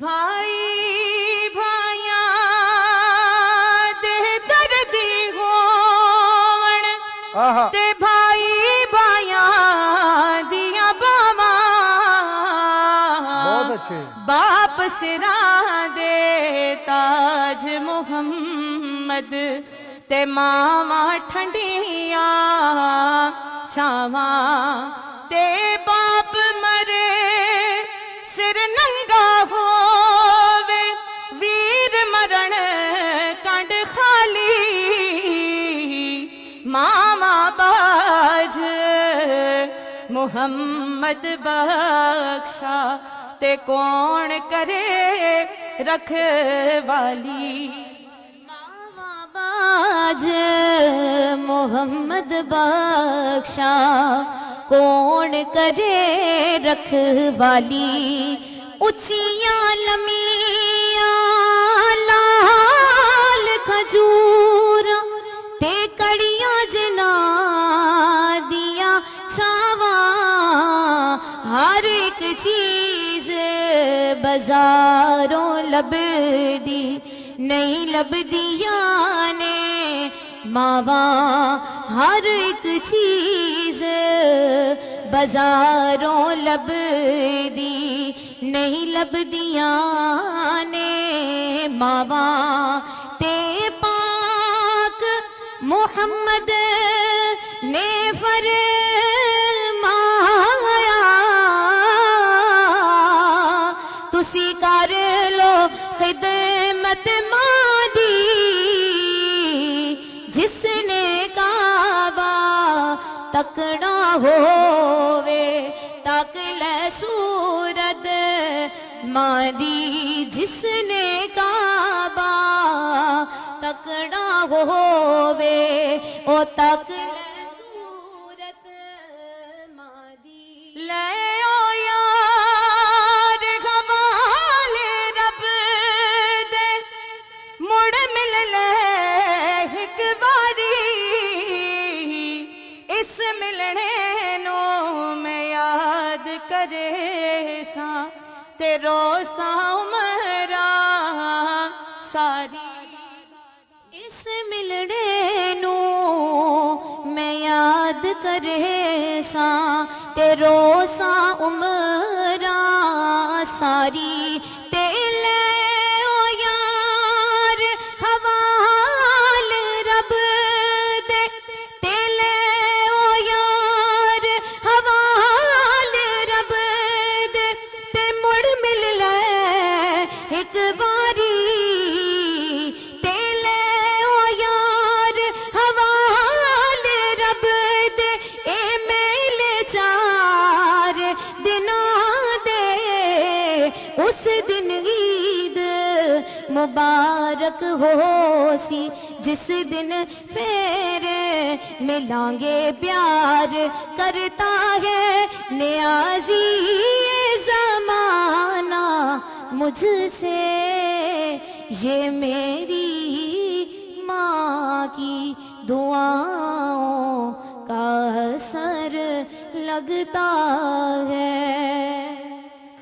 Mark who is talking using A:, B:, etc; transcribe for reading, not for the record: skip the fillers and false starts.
A: भाई भाया दे दर्दी होवण ते भाई भाया दिया बावा बाप सिरा दे ताज मुहम्मद ते मावा ठंडिया छावा ते बाप मरे सिर नंगा होवे वीर मरण कंड खाली मामा बाज मुहम्मद बख्शा ते कौन करे रखवाली मामा बाज मुहम्मद बख्शा कौन करे रखवाली उचिया लमिया लाल खजूर ते कड़िया जना दिया छावा हर एक चीज बाजारों लबदी नहीं लबदिया ने मावा हर एक चीज बाजारों लबदी नहीं लबदिया ने मावा ते पाक मुहम्मद ने फरमाया तुसी कर लो खिदमत मादी जिसने काबा तकड़ा होवे तक ले सूरत मादी जिसने काबा तकड़ा होवे ओ तक ले सूरत मादी ले ओ यार हवाले रब दे मुड़ मिल ले एक बारी इस मिलने नो मैं याद करे सा तेरो सा उमरा सारी इस मिलने नो मैं याद करे सा तेरो सा उमरा सारी तेले ओ यार हवाल रब दे तेले ओ यार हवाल रब दे ते मुड़ मिल ले एक बारी तेले ओ यार हवाल रब दे ए मेले चार दिना दे उस दिन ईद मुबारक हो सी जिस दिन फिर मिलांगे प्यार करता है नियाजी जमाना मुझसे ये मेरी माँ की दुआओं का असर लगता है।